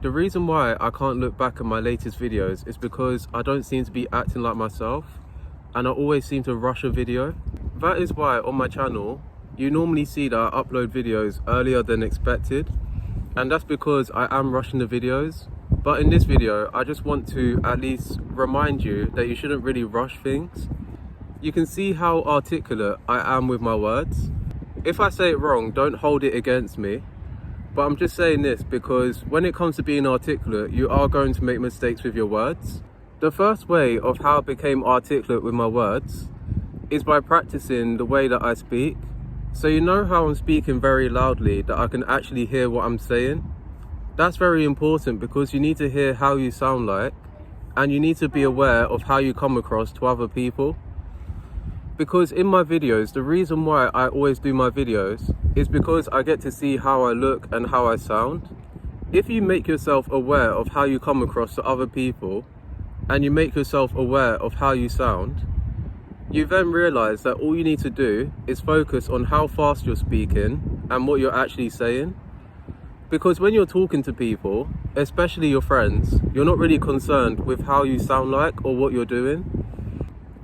The reason why I can't look back at my latest videos is because I don't seem to be acting like myself, and I always seem to rush a video. That is why on my channel, you normally see that I upload videos earlier than expected, and that's because I am rushing the videos. But in this video, I just want to at least remind you that you shouldn't really rush things. You can see how articulate I am with my words. If I say it wrong, don't hold it against me. But I'm just saying this because when it comes to being articulate, you are going to make mistakes with your words. The first way of how I became articulate with my words is by practicing the way that I speak. So you know how I'm speaking very loudly, that I can actually hear what I'm saying? That's very important because you need to hear how you sound like, and you need to be aware of how you come across to other people. Because in my videos, the reason why I always do my videos is because I get to see how I look and how I sound. If you make yourself aware of how you come across to other people, and you make yourself aware of how you sound, you then realize that all you need to do is focus on how fast you're speaking and what you're actually saying. Because when you're talking to people, especially your friends, you're not really concerned with how you sound like or what you're doing.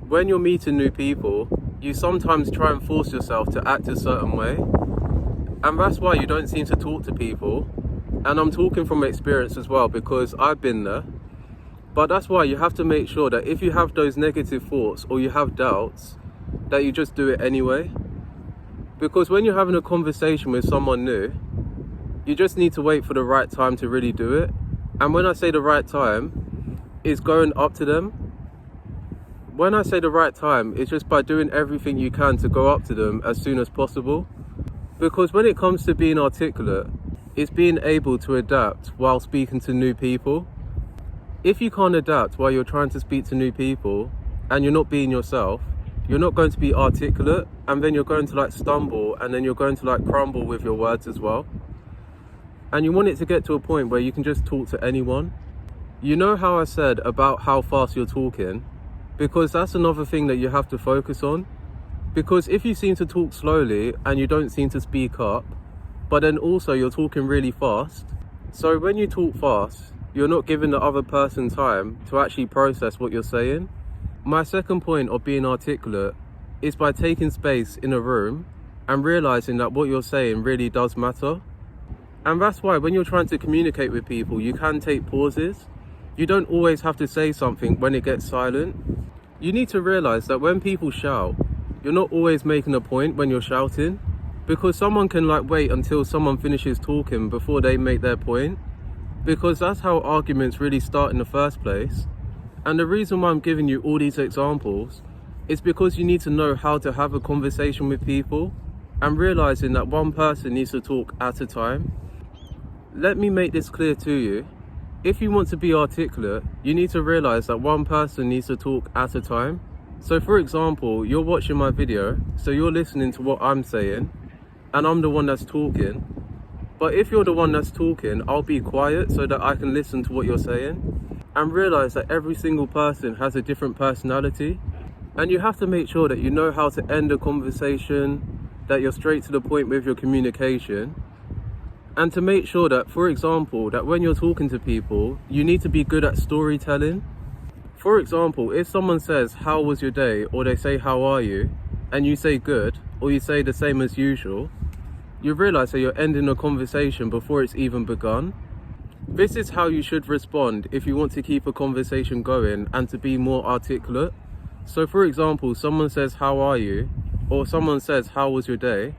When you're meeting new people, you sometimes try and force yourself to act a certain way, and that's why you don't seem to talk to people. And I'm talking from experience as well because I've been there. But that's why you have to make sure that if you have those negative thoughts or you have doubts, that you just do it anyway. Because when you're having a conversation with someone new, you just need to wait for the right time to really do it. And when I say the right time, it's going up to them. When I say the right time, it's just by doing everything you can to go up to them as soon as possible. Because when it comes to being articulate, it's being able to adapt while speaking to new people. If you can't adapt while you're trying to speak to new people and you're not being yourself, you're not going to be articulate, and then you're going to stumble, and then you're going to crumble with your words as well. And you want it to get to a point where you can just talk to anyone. You know how I said about how fast you're talking? Because that's another thing that you have to focus on. Because if you seem to talk slowly and you don't seem to speak up, but then also you're talking really fast, so when you talk fast, you're not giving the other person time to actually process what you're saying. My second point of being articulate is by taking space in a room and realizing that what you're saying really does matter. And that's why when you're trying to communicate with people, you can take pauses. You don't always have to say something when it gets silent. You need to realize that when people shout, you're not always making a point when you're shouting, because someone can wait until someone finishes talking before they make their point, because that's how arguments really start in the first place. And the reason why I'm giving you all these examples is because you need to know how to have a conversation with people and realizing that one person needs to talk at a time. Let me make this clear to you. If you want to be articulate, you need to realize that one person needs to talk at a time. So for example, you're watching my video, so you're listening to what I'm saying, and I'm the one that's talking. But if you're the one that's talking, I'll be quiet so that I can listen to what you're saying, and realize that every single person has a different personality. And you have to make sure that you know how to end a conversation, that you're straight to the point with your communication. And to make sure that, for example, that when you're talking to people, you need to be good at storytelling. For example, if someone says, "How was your day?" or they say, "How are you?" and you say good, or you say the same as usual, you realize that you're ending a conversation before it's even begun. This is how you should respond if you want to keep a conversation going and to be more articulate. So for example, someone says, "How are you?" or someone says, "How was your day?"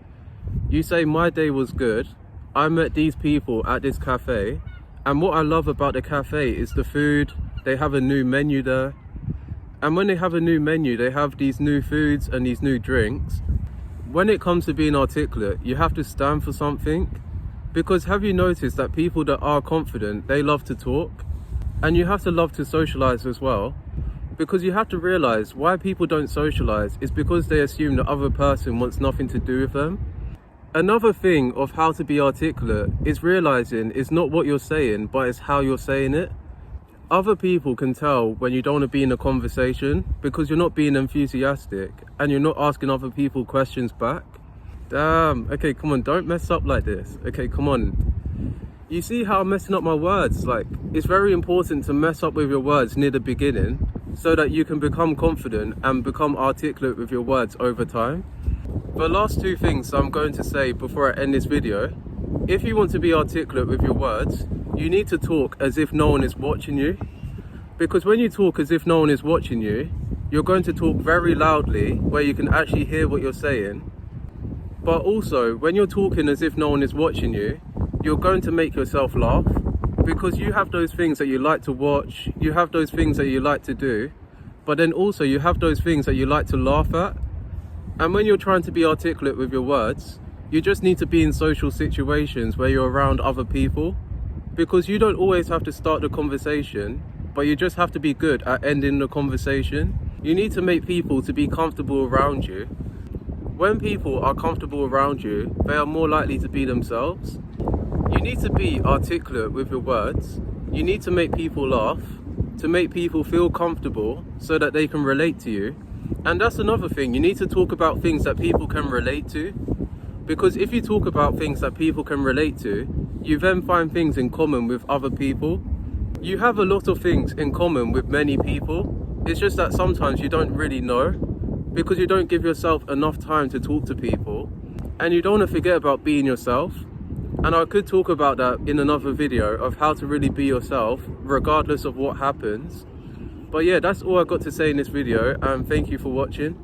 You say, "My day was good. I met these people at this cafe, and what I love about the cafe is the food. They have a new menu there, and when they have a new menu, they have these new foods and these new drinks." When it comes to being articulate, you have to stand for something, because have you noticed that people that are confident, they love to talk, and you have to love to socialize as well, because you have to realize why people don't socialize is because they assume the other person wants nothing to do with them. Another thing of how to be articulate is realizing it's not what you're saying, but it's how you're saying it. Other people can tell when you don't want to be in a conversation because you're not being enthusiastic and you're not asking other people questions back. Damn, okay, come on, don't mess up like this. Okay, come on. You see how I'm messing up my words? Like, it's very important to mess up with your words near the beginning so that you can become confident and become articulate with your words over time. The last two things I'm going to say before I end this video: if you want to be articulate with your words, you need to talk as if no one is watching you. Because when you talk as if no one is watching you, you're going to talk very loudly where you can actually hear what you're saying. But also, when you're talking as if no one is watching you, you're going to make yourself laugh, because you have those things that you like to watch, you have those things that you like to do, but then also you have those things that you like to laugh at. And when you're trying to be articulate with your words, you just need to be in social situations where you're around other people, because you don't always have to start the conversation, but you just have to be good at ending the conversation. You need to make people to be comfortable around you. When people are comfortable around you, they are more likely to be themselves. You need to be articulate with your words. You need to make people laugh, to make people feel comfortable so that they can relate to you. And that's another thing, you need to talk about things that people can relate to. Because if you talk about things that people can relate to, you then find things in common with other people. You have a lot of things in common with many people. It's just that sometimes you don't really know, because you don't give yourself enough time to talk to people, and you don't want to forget about being yourself. And I could talk about that in another video of how to really be yourself regardless of what happens. But yeah, that's all I've got to say in this video, and thank you for watching.